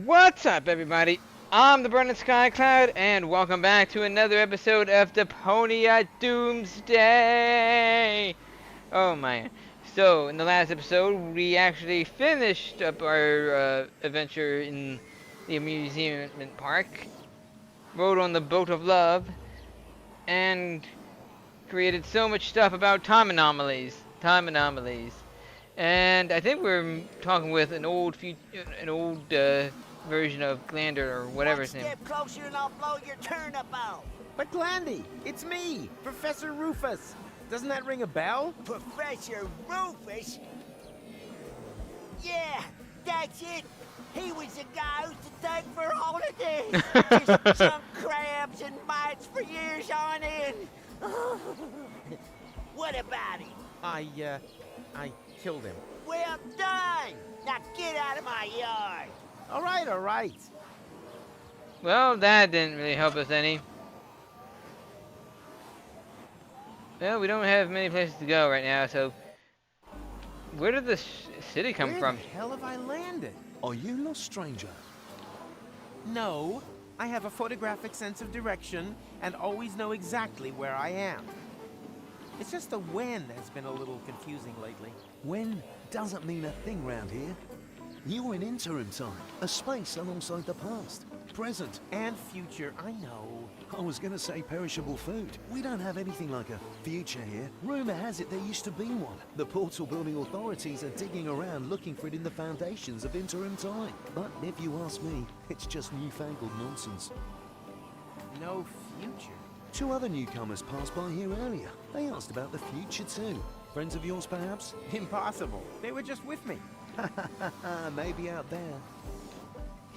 What's up, everybody? I'm the BurningSkyCloud, and welcome back to another episode of Deponia Doomsday. Oh my! So, in the last episode, we actually finished up our adventure in the amusement park, rode on the boat of love, and created so much stuff about time anomalies. Time anomalies. And I think we're talking with an old version of Glander or whatever One his name. step closer and I'll blow your turnip out. But Glandy, it's me, Professor Rufus. Doesn't that ring a bell? Professor Rufus? Yeah, that's it. He was the guy who's to thank for all of this. Just chunk crabs and mites for years on end. What about him? I killed him. Well done. Now get out of my yard. All right. Well, that didn't really help us any. Well, we don't have many places to go right now, so where did this city come from? Where the hell have I landed? Are you lost, stranger? No, I have a photographic sense of direction and always know exactly where I am. It's just the when that's been a little confusing lately. When doesn't mean a thing round here. You're in interim time, a space alongside the past, present. And future, I know. I was gonna say perishable food. We don't have anything like a future here. Rumor has it there used to be one. The portal building authorities are digging around looking for it in the foundations of interim time. But if you ask me, it's just newfangled nonsense. No future. Two other newcomers passed by here earlier. They asked about the future too. Friends of yours, perhaps? Impossible. They were just with me. Maybe out there.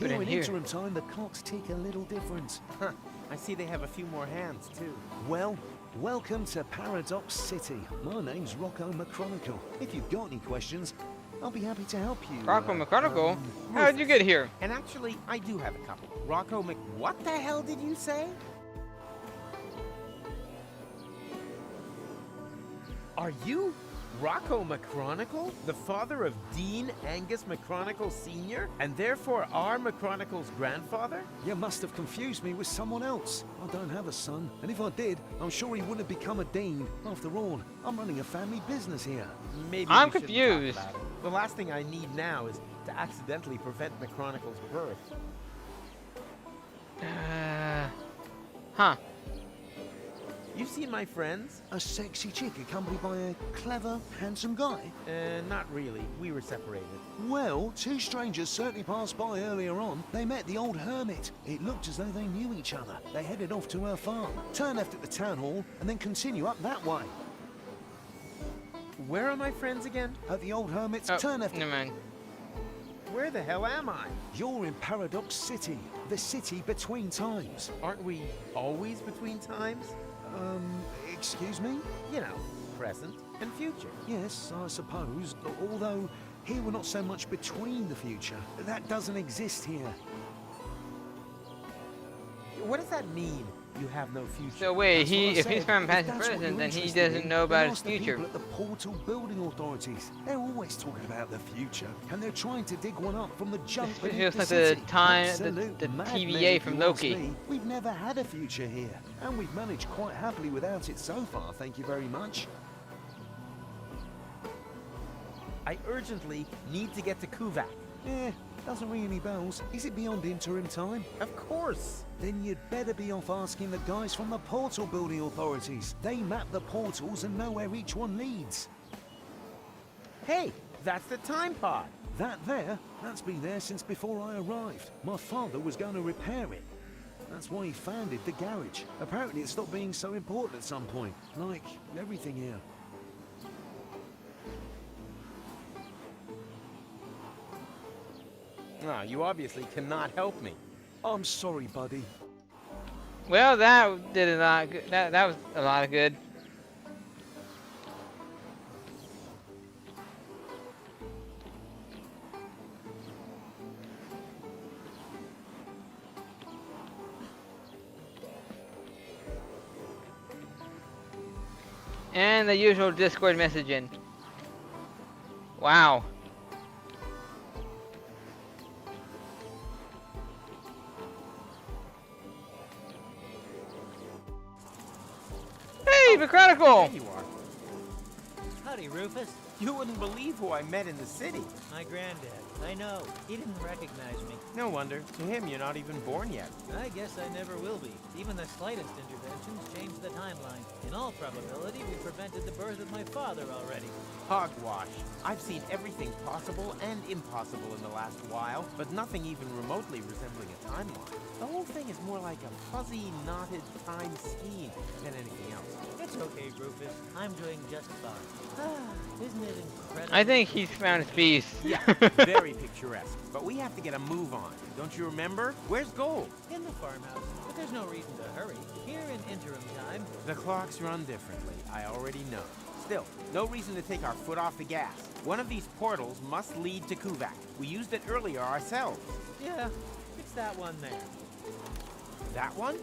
But Here in in here. interim time, the clocks tick a little different. Huh. I see they have a few more hands, too. Well, welcome to Paradox City. My name's Rocco McChronicle. If you've got any questions, I'll be happy to help you. Rocco McChronicle? um, How'd you get here? And actually, I do have a couple. Rocco Mc... What the hell did you say? Are you Rocco McChronicle, the father of Dean Angus McChronicle Sr., and therefore our McChronicle's grandfather? You must have confused me with someone else. I don't have a son, and if I did, I'm sure he wouldn't have become a dean. After all, I'm running a family business here. Maybe I'm we shouldn't confused. talk about it. The last thing I need now is to accidentally prevent McChronicle's birth. Huh. You've seen my friends? A sexy chick accompanied by a clever, handsome guy? Not really. We were separated. Well, two strangers certainly passed by earlier on. They met the old hermit. It looked as though they knew each other. They headed off to her farm, turn left at the town hall, and then continue up that way. Where are my friends again? At the old hermit's, Oh, turn left. never mind. Where the hell am I? You're in Paradox City, the city between times. Aren't we always between times? Excuse me? You know, present and future. Yes, I suppose. Although, here we're not so much between the future. That doesn't exist here. What does that mean, you have no future? So wait, That's what I if he's said. from If past and that's what present, you're then he interested doesn't in, know then about his ask the future. people at the portal building authorities. They're always talking about the future, and they're trying to dig one up from the junk This beneath feels the like the city. time- the Absolute madmen, TVA if from you ask Loki. me. We've never had a future here, and we've managed quite happily without it so far, thank you very much. I urgently need to get to Kuvak. Doesn't ring any bells. Is it beyond interim time? Of course. Then you'd better be off asking the guys from the portal building authorities. They map the portals and know where each one leads. Hey, that's the time pod. That there, that's been there since before I arrived. My father was going to repair it. That's why he founded the garage. Apparently it stopped being so important at some point. Like everything here. Ah, you obviously cannot help me. I'm sorry, buddy. Well, that did a lot. That was a lot of good. And the usual Discord messaging. Wow. Stephen Chronicle! There you are. Howdy, Rufus. You wouldn't believe who I met in the city. My granddad. I know. He didn't recognize me. No wonder. To him, you're not even born yet. I guess I never will be. Even the slightest interventions change the timeline. In all probability, we prevented the birth of my father already. Hogwash. I've seen everything possible and impossible in the last while, but nothing even remotely resembling a timeline. The whole thing is more like a fuzzy, knotted time scheme than anything else. It's okay, Rufus. I'm doing just fine. Isn't it incredible? I think he's found his peace. Yeah, very picturesque. But we have to get a move on. Don't you remember? Where's Gold? In the farmhouse. But there's no reason to hurry. Here in interim time. The clocks run differently. I already know. Still, no reason to take our foot off the gas. One of these portals must lead to Kuvak. We used it earlier ourselves. Yeah, it's that one there. That one?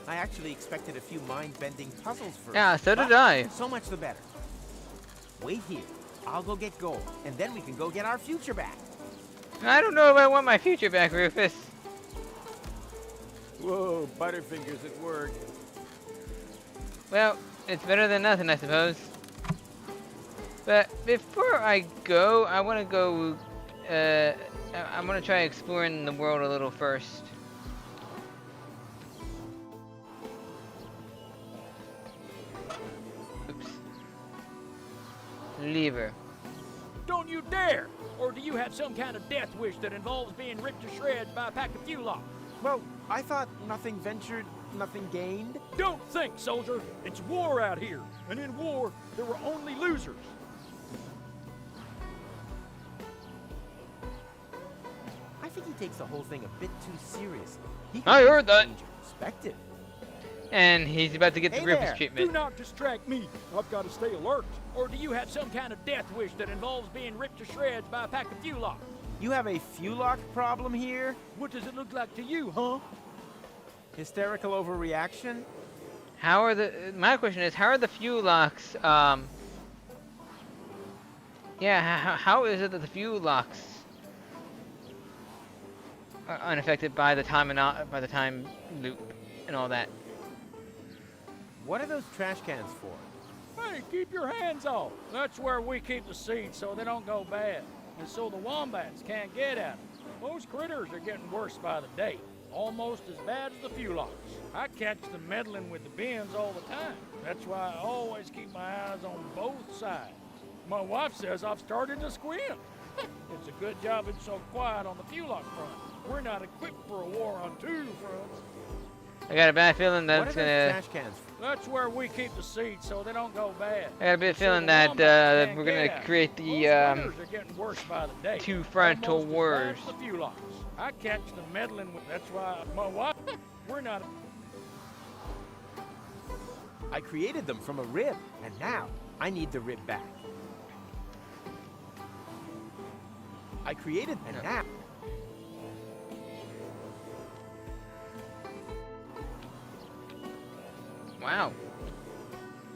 I actually expected a few mind-bending puzzles first. Yeah, so did But I. So much the better. Wait here. I'll go get Gold, and then we can go get our future back. I don't know if I want my future back, Rufus. Whoa, Butterfingers at work. Well, it's better than nothing, I suppose. But before I go, I want to go, I'm going to try exploring the world a little first. Oops. Lever. Don't you dare! Or do you have some kind of death wish that involves being ripped to shreds by a pack of Fulock? Well, I thought nothing ventured, nothing gained. Don't think, soldier! It's war out here, and in war, there were only losers. I think he takes the whole thing a bit too seriously. He I could heard be that. danger perspective. And he's about to get the Hey Rufus there. Do treatment. not distract me. I've got to stay alert. Or do you have some kind of death wish that involves being ripped to shreds by a pack of Fulock? You have a Fulock problem here? What does it look like to you, huh? Hysterical overreaction? How are my question is, how are the fuel locks, yeah, how is it that the fuel locks are unaffected by the time by the time loop and all that? What are those trash cans for? Hey, keep your hands off. That's where we keep the seeds so they don't go bad. And so the wombats can't get at them. Those critters are getting worse by the day. Almost as bad as the Fulocks. I catch them meddling with the bins all the time. That's why I always keep my eyes on both sides. My wife says I've started to squint. It's a good job it's so quiet on the Fulock front. We're not equipped for a war on two fronts. I got a bad feeling What are that's those gonna. trash cans for? That's where we keep the seeds so they don't go bad. I got a bit So feeling the that wombats can't we're get gonna at 'em. create Those the critters are getting worse by the day. two frontal Almost as bad wars. as the Fulocks. I catch them meddling with. That's why my wife. We're not. I created them from a rib, and now I need the rib back. I created, and now. Wow.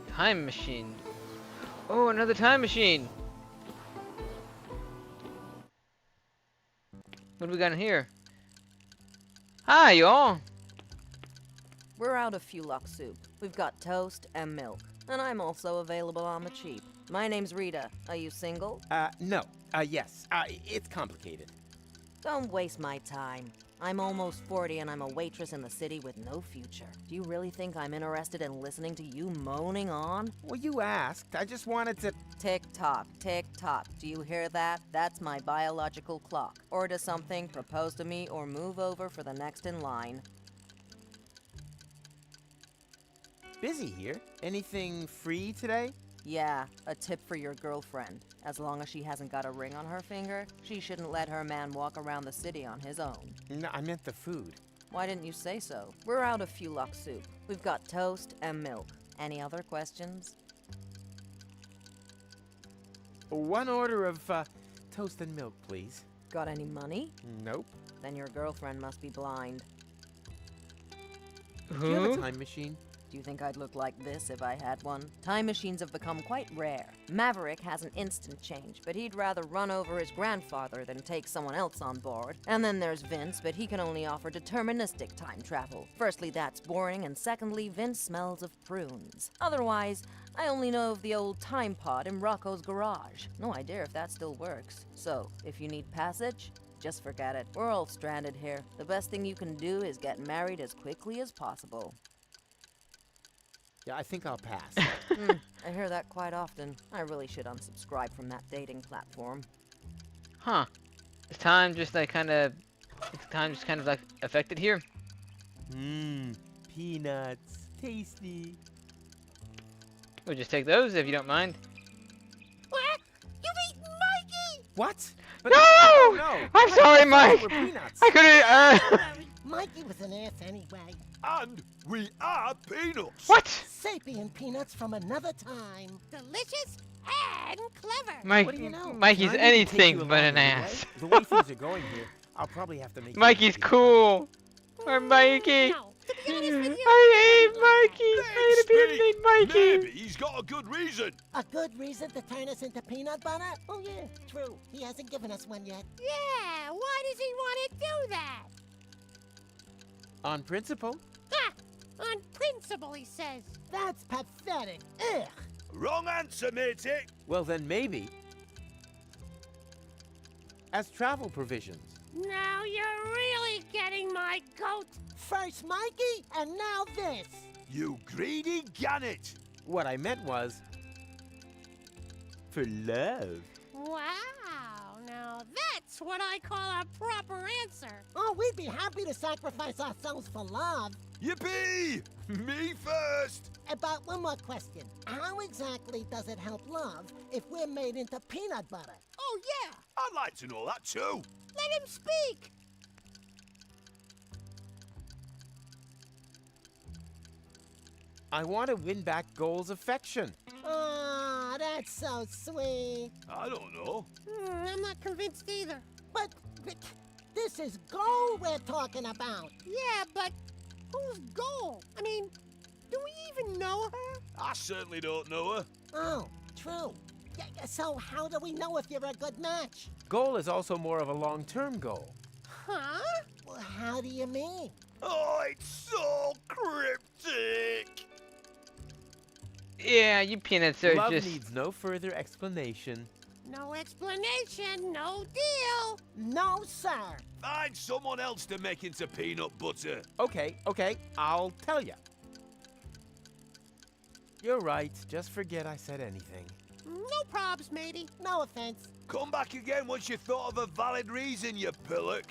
Time machine. Oh, another time machine. What do we got in here? Hi, y'all. We're out of Fulock soup. We've got toast and milk. And I'm also available on the cheap. My name's Rita. Are you single? No. Yes. It's complicated. Don't waste my time. I'm almost 40 and I'm a waitress in the city with no future. Do you really think I'm interested in listening to you moaning on? Well, you asked. I just wanted to... Tick tock, tick tock. Do you hear that? That's my biological clock. Order something, propose to me, or move over for the next in line. Busy here. Anything free today? Yeah, a tip for your girlfriend. As long as she hasn't got a ring on her finger, she shouldn't let her man walk around the city on his own. No, I meant the food. Why didn't you say so? We're out of Fulock soup. We've got toast and milk. Any other questions? One order of toast and milk, please. Got any money? Nope. Then your girlfriend must be blind. Do you have a Who? time machine? Do you think I'd look like this if I had one? Time machines have become quite rare. Maverick has an instant change, but he'd rather run over his grandfather than take someone else on board. And then there's Vince, but he can only offer deterministic time travel. Firstly, that's boring, and secondly, Vince smells of prunes. Otherwise, I only know of the old time pod in Rocco's garage. No idea if that still works. So, if you need passage, just forget it. We're all stranded here. The best thing you can do is get married as quickly as possible. Yeah, I think I'll pass. I hear that quite often. I really should unsubscribe from that dating platform. Huh. Is time just like kind of like affected here? Mmm, peanuts. Tasty. We'll just take those if you don't mind. What? You've eaten Mikey? What? But No! no! I'm sorry, Mike. We're peanuts. I couldn't. Mikey was an ass anyway. And we are peanuts. What? Sapient peanuts from another time. Delicious and clever. Mike, What do you know? Mikey's Can I maybe take anything you but along an anyway? ass. The way things are going here, I'll probably have to make you Mikey's happy. cool. Or Mikey. No, to be honest with you, I hate Mikey. I hate to be Mikey. Maybe he's got a good reason. a good reason to turn us into peanut butter? Oh yeah, true. He hasn't given us one yet. Yeah, why does he want to do that? On principle? Ah, on principle, he says. That's pathetic. Ugh. Wrong answer, matey. Well, then maybe. As travel provisions. Now you're really getting my goat. First Mikey, and now this. You greedy gannet. What I meant was. For love. Wow, now that's what I call a proper answer. Oh, we'd be happy to sacrifice ourselves for love. Yippee! Me first. About one more question. How exactly does it help love if we're made into peanut butter? Oh, yeah. I'd like to know that too. Let him speak. I want to win back Goal's affection. Oh, that's so sweet. I don't know. I'm not convinced either. But this is Goal we're talking about. Yeah, but who's Goal? I mean, do we even know her? I certainly don't know her. Oh, true. Yeah, so how do we know if you're a good match? Goal is also more of a long-term goal. Huh? Well, how do you mean? Oh, it's so cryptic. Yeah, you peanuts are Love just. needs no further explanation. No explanation, no deal. No, sir. Find someone else to make into peanut butter. Okay, I'll tell ya. You're right. Just forget I said anything. No probs, matey. No offense. Come back again once you've thought of a valid reason, you pillock.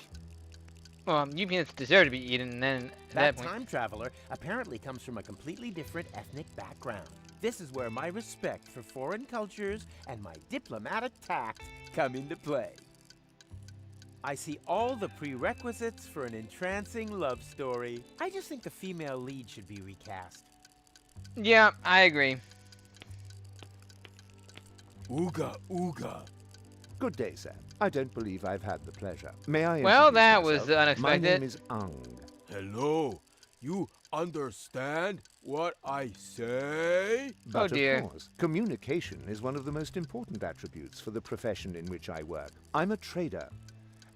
Well, you peanuts deserve to be eaten, and then at That that point. time traveler apparently comes from a completely different ethnic background. This is where my respect for foreign cultures and my diplomatic tact come into play. I see all the prerequisites for an entrancing love story. I just think the female lead should be recast. Yeah, I agree. Ooga, ooga. Good day, sir. I don't believe I've had the pleasure. May I Well, introduce that was myself? unexpected. My name is Ung. Hello. You understand what I say? But dear. of course, communication is one of the most important attributes for the profession in which I work. I'm a trader,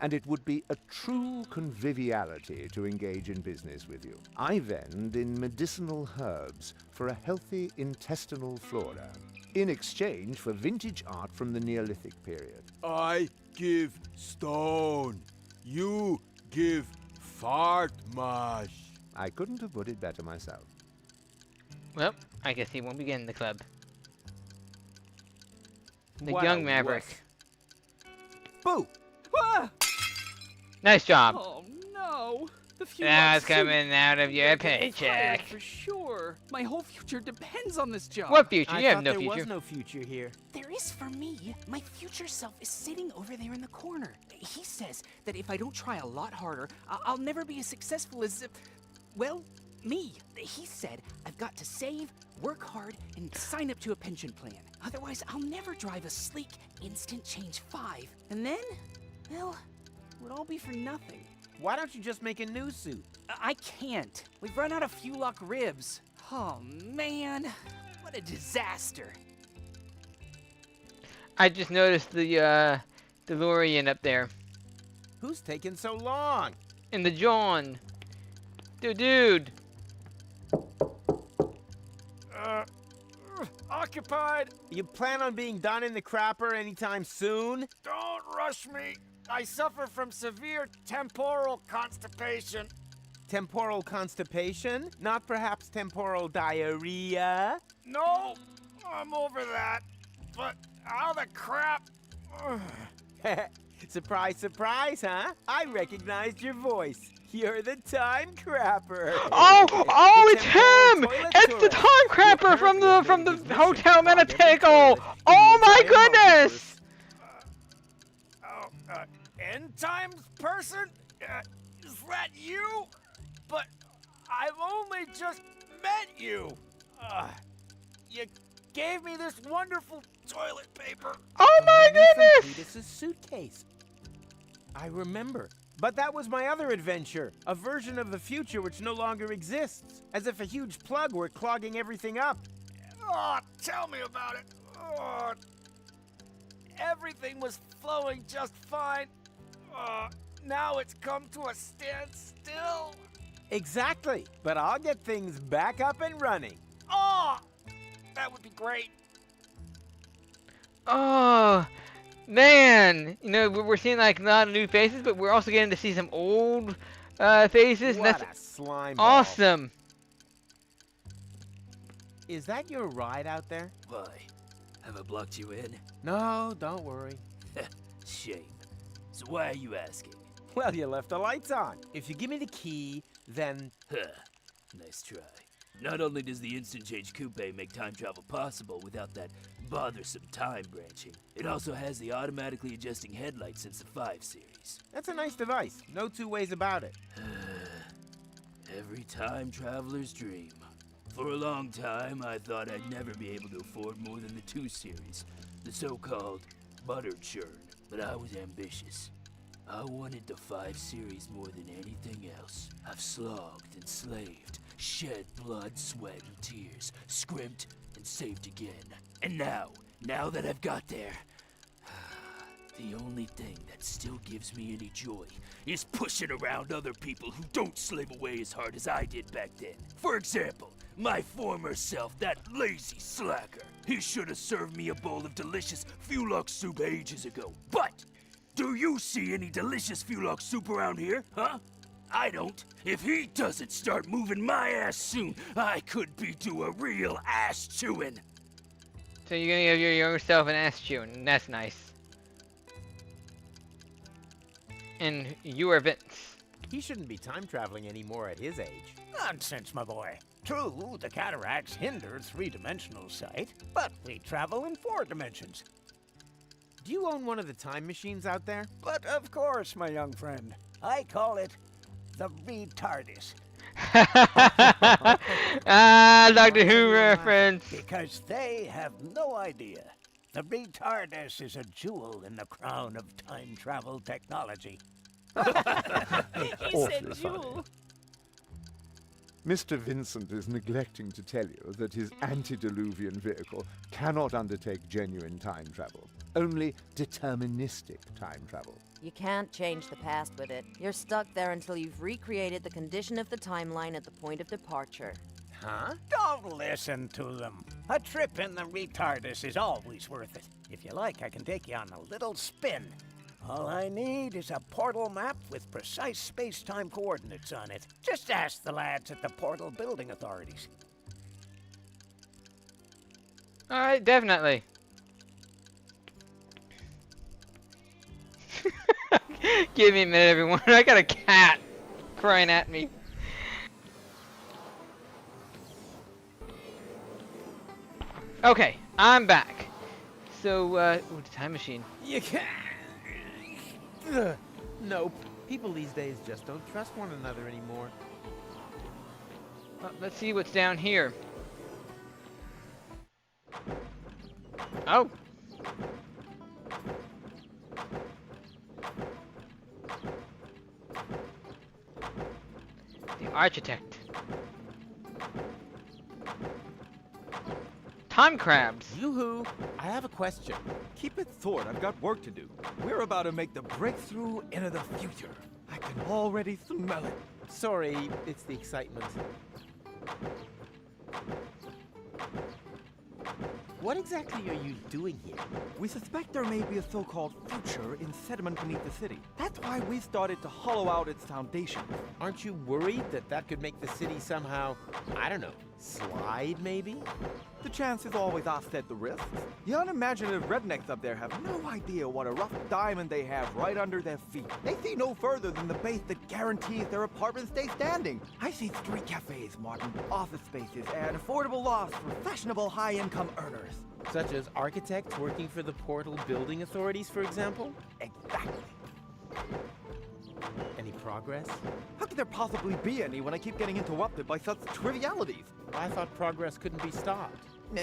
and it would be a true conviviality to engage in business with you. I vend in medicinal herbs for a healthy intestinal flora, in exchange for vintage art from the Neolithic period. I give stone. You give fart mash. I couldn't have put it better myself. Well, I guess he won't be getting the club. The What a young Maverick. wuss. Boo! Ah! Nice job. Oh no! The future. That's coming out of your paycheck. For sure. My whole future depends on this job. What future? I You have thought no there future. was no future here. There is for me. My future self is sitting over there in the corner. He says that if I don't try a lot harder, I'll never be as successful as, well, me. He said I've got to save, work hard, and sign up to a pension plan. Otherwise, I'll never drive a sleek Instant Change 5. And then, well, it would all be for nothing. Why don't you just make a new suit? I can't. We've run out of fuel lock ribs. Oh, man. What a disaster. I just noticed the DeLorean up there. Who's taking so long? In the John. Dude. Occupied. You plan on being done in the crapper anytime soon? Don't rush me. I suffer from severe temporal constipation. Temporal constipation? Not perhaps temporal diarrhea? No, I'm over that. But how the crap? Surprise, surprise, huh? I recognized your voice. You're the time crapper. Oh, it's him! It's the time crapper from the Hotel Manatego. Oh my goodness! End times person? Is that you? But I've only just met you. You gave me this wonderful toilet paper. Oh my goodness! Cletus's suitcase. I remember. But that was my other adventure, a version of the future which no longer exists, as if a huge plug were clogging everything up. Oh, tell me about it. Oh, everything was flowing just fine. Now it's come to a standstill. Exactly, but I'll get things back up and running. Oh, that would be great. Oh, man. You know, we're seeing like a lot of new faces, but we're also getting to see some old faces. What And that's a slime ball. awesome. Is that your ride out there? Why? Have I blocked you in? No, don't worry. Shame. So why are you asking? Well, you left the lights on. If you give me the key, then... Huh. Nice try. Not only does the Instant Change Coupe make time travel possible without that bothersome time branching, it also has the automatically adjusting headlights since the 5 series. That's a nice device. No two ways about it. Every time traveler's dream. For a long time, I thought I'd never be able to afford more than the 2 series, the so-called buttered churn, but I was ambitious. I wanted the 5 series more than anything else. I've slogged and slaved, shed blood, sweat, and tears, scrimped and saved again. And now that I've got there, the only thing that still gives me any joy is pushing around other people who don't slave away as hard as I did back then. For example, my former self, that lazy slacker. He should have served me a bowl of delicious Fulok soup ages ago. But do you see any delicious Fulok soup around here, huh? I don't. If he doesn't start moving my ass soon, I could be due a real ass chewing. So you're gonna give your younger self an ass chewing. That's nice. And you are Vince. He shouldn't be time traveling anymore at his age. Nonsense, my boy. True, the cataracts hinder three-dimensional sight, but we travel in 4 dimensions. Do you own one of the time machines out there? But of course, my young friend. I call it the retardis. Doctor Who reference. Because they have no idea. The retardis is a jewel in the crown of time travel technology. He said jewel. Mr. Vincent is neglecting to tell you that his antediluvian vehicle cannot undertake genuine time travel, only deterministic time travel. You can't change the past with it. You're stuck there until you've recreated the condition of the timeline at the point of departure. Huh? Don't listen to them. A trip in the retardis is always worth it. If you like, I can take you on a little spin. All I need is a portal map with precise space-time coordinates on it. Just ask the lads at the Portal Building Authorities. Alright, definitely. Give me a minute, everyone. I got a cat crying at me. Okay, I'm back. So, ooh, the time machine. You can't. Nope. People these days just don't trust one another anymore. Let's see what's down here. Oh. The architect. Time crabs. Yoo-hoo! I have a question. Keep it short, I've got work to do. We're about to make the breakthrough into the future. I can already smell it. Sorry, it's the excitement. What exactly are you doing here? We suspect there may be a so-called future in sediment beneath the city. That's why we started to hollow out its foundation. Aren't you worried that that could make the city somehow, I don't know, slide maybe? The chances always offset the risks. The unimaginative rednecks up there have no idea what a rough diamond they have right under their feet. They see no further than the base that guarantees their apartments stay standing. I see street cafes, Martin, office spaces, and affordable lofts for fashionable high-income earners. Such as architects working for the Portal Building Authorities, for example? Exactly. Any progress? How could there possibly be any when I keep getting interrupted by such trivialities? I thought progress couldn't be stopped. He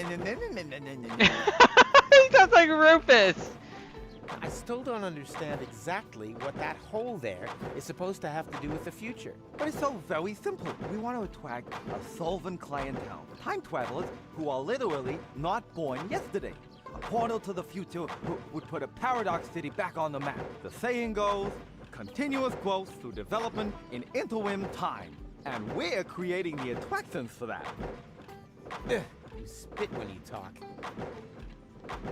sounds like Rufus. I still don't understand exactly what that hole there is supposed to have to do with the future. But it's so very simple. We want to attract a solvent clientele. Time travelers who are literally not born yesterday. A portal to the future who would put a paradox city back on the map. The saying goes, continuous growth through development in interim time. And we're creating the attractions for that. You spit when you talk.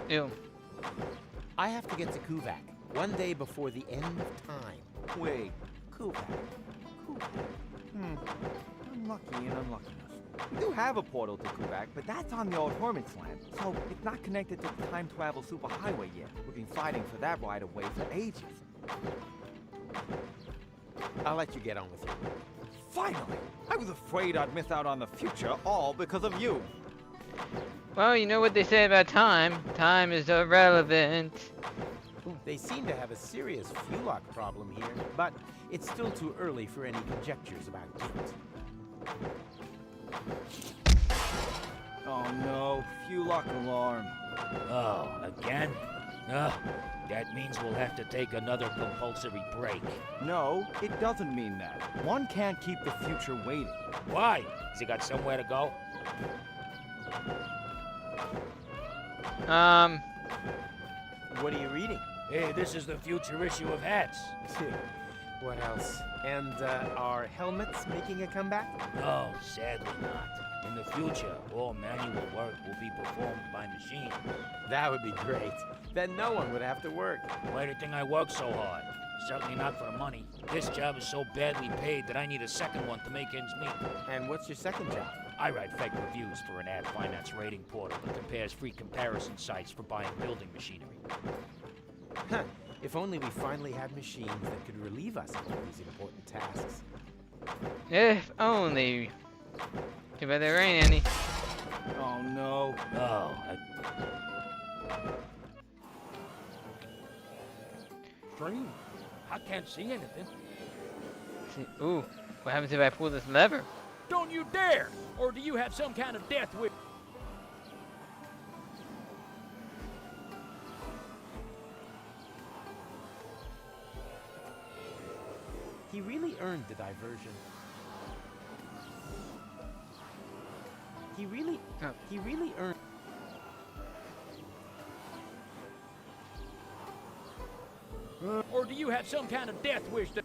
Ew. I have to get to Kuvak one day before the end of time. Wait, Kuvak. unlucky and unluckiness. We do have a portal to Kuvak, but that's on the old Hermit's land, so it's not connected to the time travel superhighway yet. We've been fighting for that right of way for ages. I'll let you get on with it. Finally! I was afraid I'd miss out on the future, all because of you. Well, you know what they say about time. Time is irrelevant. They seem to have a serious fuel lock problem here, but it's still too early for any conjectures about guilt. Oh no, fuel lock alarm. Oh, again? Ugh, that means we'll have to take another compulsory break. No, it doesn't mean that. One can't keep the future waiting. Why? Has he got somewhere to go? What are you reading? Hey, this is the future issue of Hats. What else? And are helmets making a comeback? No, sadly not. In the future, all manual work will be performed by machine. That would be great. Then no one would have to work. Why do you think I work so hard? Certainly not for the money. This job is so badly paid that I need a second one to make ends meet. And what's your second job? I write fake reviews for an ad finance rating portal that compares free comparison sites for buying building machinery. Huh. If only we finally had machines that could relieve us of all these important tasks. If only. Too bad there ain't any. Oh no. Oh, Strange. I can't see anything. Ooh, what happens if I pull this lever? Don't you dare! Or do you have some kind of death wish? He really earned the diversion. He really earned. Or do you have some kind of death wish that...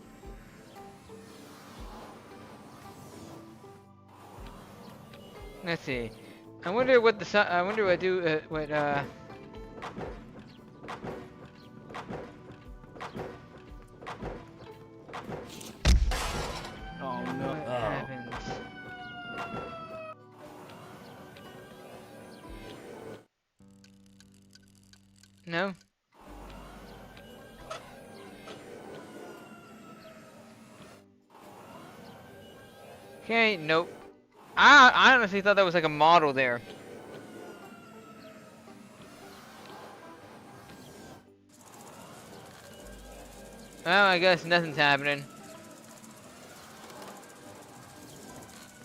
Let's see. I wonder what the I wonder what do what Oh no. what happens? No. Okay, nope. I honestly thought that was like a model there. Well, I guess nothing's happening.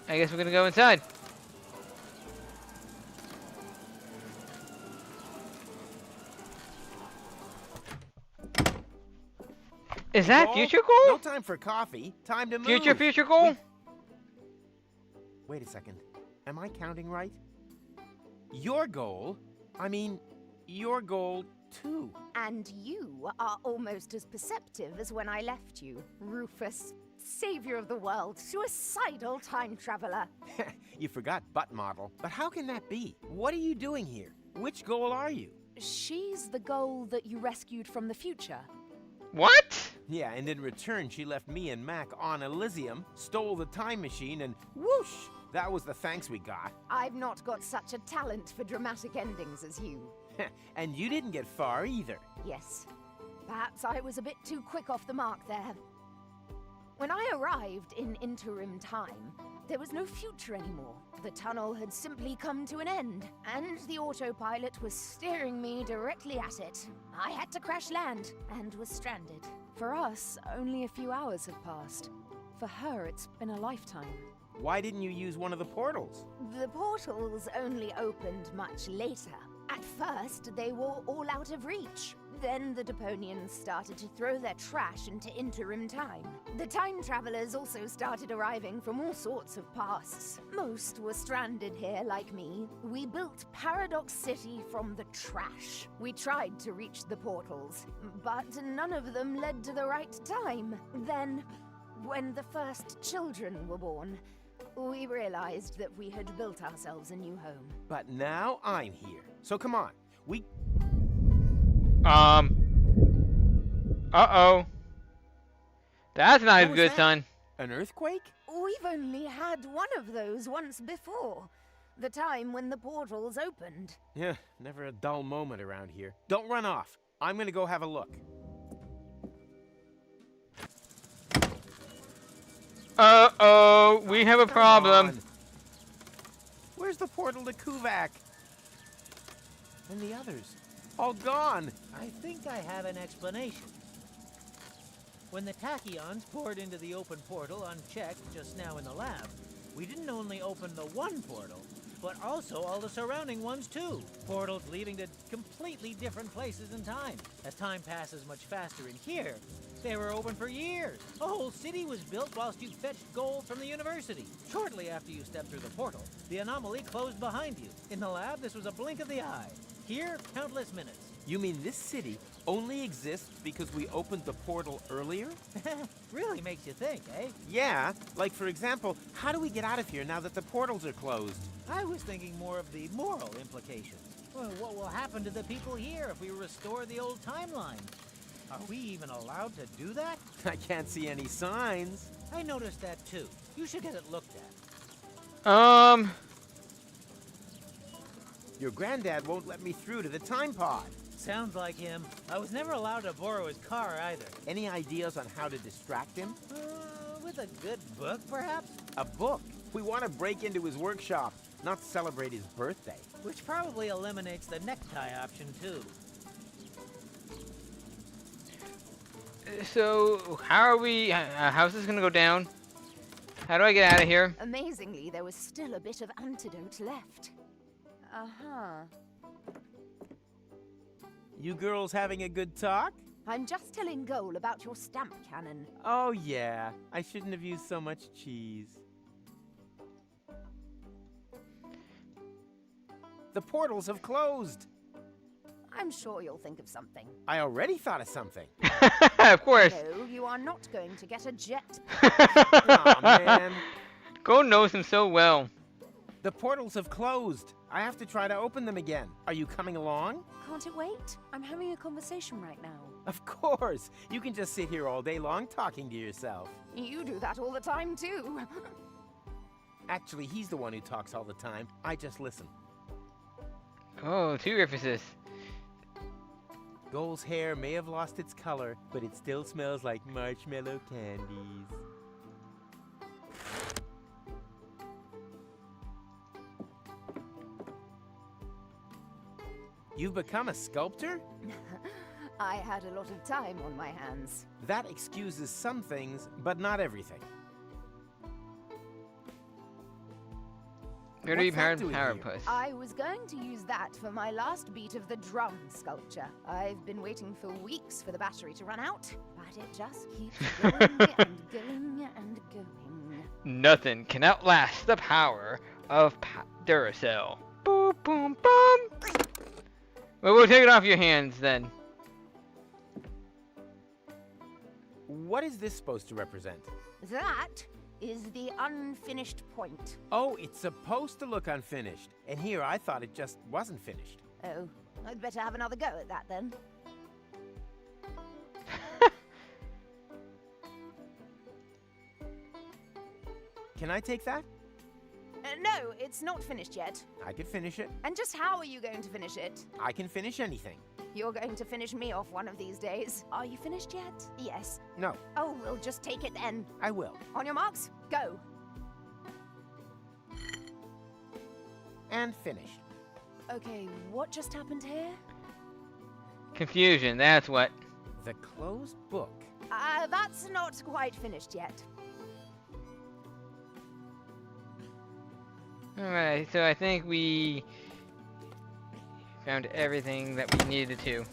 I guess we're gonna go inside. Is that Paul? future No goal? time for coffee. Time to move. Future goal? Wait a second. Am I counting right? Your goal? I mean, your goal too. And you are almost as perceptive as when I left you, Rufus, savior of the world, suicidal time traveler. You forgot butt model. But how can that be? What are you doing here? Which goal are you? She's the goal that you rescued from the future. What? Yeah, and in return, she left me and Mac on Elysium, stole the time machine, and whoosh! That was the thanks we got. I've not got such a talent for dramatic endings as you. And you didn't get far either. Yes. Perhaps I was a bit too quick off the mark there. When I arrived in interim time, there was no future anymore. The tunnel had simply come to an end, and the autopilot was steering me directly at it. I had to crash land, and was stranded. For us, only a few hours have passed. For her, it's been a lifetime. Why didn't you use one of the portals? The portals only opened much later. At first, they were all out of reach. Then the Deponians started to throw their trash into interim time. The time travelers also started arriving from all sorts of pasts. Most were stranded here like me. We built Paradox City from the trash. We tried to reach the portals, but none of them led to the right time. Then, when the first children were born, we realized that we had built ourselves a new home. But now I'm here. So come on, we... Uh-oh. That's not What a was good that? sign. An earthquake? We've only had one of those once before. The time when the portals opened. Yeah, never a dull moment around here. Don't run off. I'm gonna go have a look. Uh-oh, we have a Come problem. on. Where's the portal to Kuvak? And the others? All gone. I think I have an explanation. When the tachyons poured into the open portal unchecked just now in the lab, we didn't only open the one portal, but also all the surrounding ones too. Portals leading to completely different places in time. As time passes much faster in here, they were open for years. A whole city was built whilst you fetched gold from the university. Shortly after you stepped through the portal, the anomaly closed behind you. In the lab, this was a blink of the eye. Here, countless minutes. You mean this city only exists because we opened the portal earlier? Really makes you think, eh? Yeah, like for example, how do we get out of here now that the portals are closed? I was thinking more of the moral implications. Well, what will happen to the people here if we restore the old timeline? Are we even allowed to do that? I can't see any signs. I noticed that too. You should get it looked at. Your granddad won't let me through to the time pod. Sounds like him. I was never allowed to borrow his car either. Any ideas on how to distract him? With a good book, perhaps? A book? We want to break into his workshop, not celebrate his birthday. Which probably eliminates the necktie option too. So, how are we... how's this gonna go down? How do I get out of here? Amazingly, there was still a bit of antidote left. Uh-huh. You girls having a good talk? I'm just telling Goal about your stamp cannon. Oh yeah, I shouldn't have used so much cheese. The portals have closed. I'm sure you'll think of something. I already thought of something. Of course. No, you are not going to get a jet. Aw, man. Gold knows him so well. The portals have closed. I have to try to open them again. Are you coming along? Can't it wait? I'm having a conversation right now. Of course. You can just sit here all day long talking to yourself. You do that all the time, too. Actually, he's the one who talks all the time. I just listen. Oh, two Rufuses. Goal's hair may have lost its color, but it still smells like marshmallow candies. You've become a sculptor? I had a lot of time on my hands. That excuses some things, but not everything. Very What's that doing here? Powerpuss. I was going to use that for my last beat of the drum sculpture. I've been waiting for weeks for the battery to run out, but it just keeps going and going and going. Nothing can outlast the power of Duracell. Boop. Boom, boom, boom. Well, we'll take it off your hands then. What is this supposed to represent? That is the unfinished point. Oh, it's supposed to look unfinished. And here I thought it just wasn't finished. Oh, I'd better have another go at that then. Can I take that? No, it's not finished yet. I could finish it. And just how are you going to finish it? I can finish anything. You're going to finish me off one of these days. Are you finished yet? Yes. No, Oh, we'll just take it then. I will. On your marks, go. And finished. Okay, what just happened here? Confusion, that's what. The closed book. That's not quite finished yet. Alright, so I think we found everything that we needed to.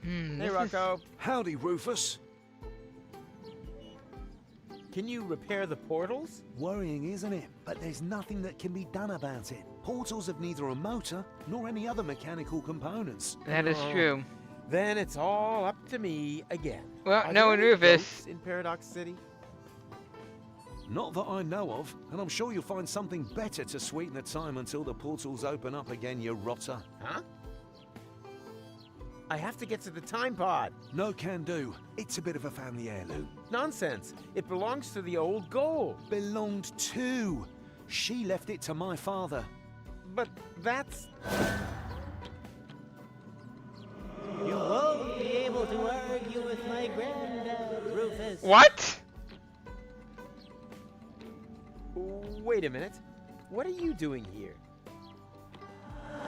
Hey, This is- Rocco. Howdy, Rufus. Can you repair the portals? Worrying, isn't it? But there's nothing that can be done about it. Portals have neither a motor nor any other mechanical components. That is true. Then it's all up to me again. Well, Are no, there and any Rufus. ghosts in Paradox City? Not that I know of, and I'm sure you'll find something better to sweeten the time until the portals open up again, you rotter. Huh? I have to get to the time pod. No can do. It's a bit of a family heirloom. Nonsense. It belongs to the old gold. Belonged to. She left it to my father. But that's... You won't be able to argue with my granddad, Rufus. What? Wait a minute. What are you doing here?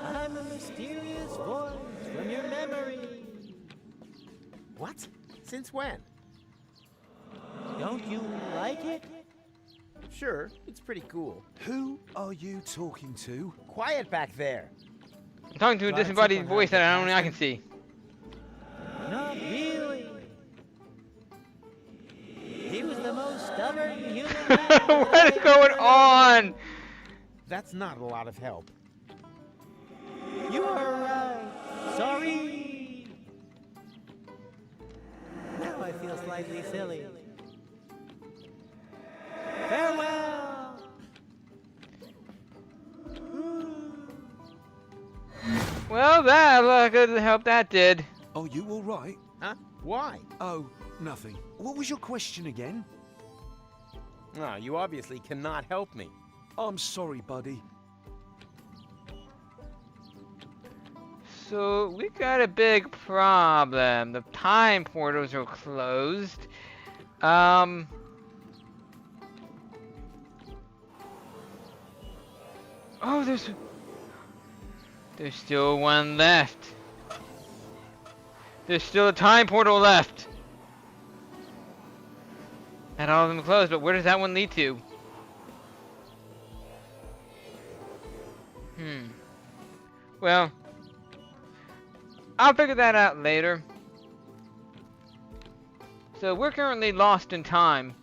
I'm a mysterious voice from your memory. What? Since when? Don't you like it? Sure, it's pretty cool. Who are you talking to? Quiet back there. I'm talking to a Glad disembodied someone voice had that the only I can passion. see. Not really. He was the most stubborn human being What is going on? That's not a lot of help. You are right. Sorry. Now I feel slightly silly. Farewell. Well, that look at the help that did. Oh, you all right? Huh? Why? Oh, nothing. What was your question again? Oh, you obviously cannot help me. I'm sorry, buddy. So we got a big problem. The time portals are closed. Oh, there's still one left. There's still a time portal left. Not all of them closed, but where does that one lead to? Well, I'll figure that out later. So we're currently lost in time.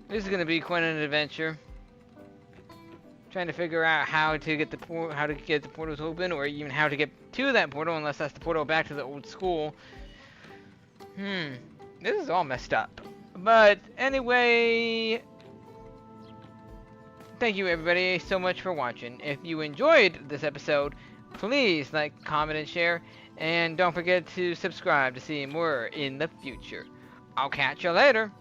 This is gonna be quite an adventure. Trying to figure out how to get the portals open, or even how to get to that portal, unless that's the portal back to the old school. This is all messed up. But anyway, thank you everybody so much for watching. If you enjoyed this episode, please like, comment, and share. And don't forget to subscribe to see more in the future. I'll catch you later.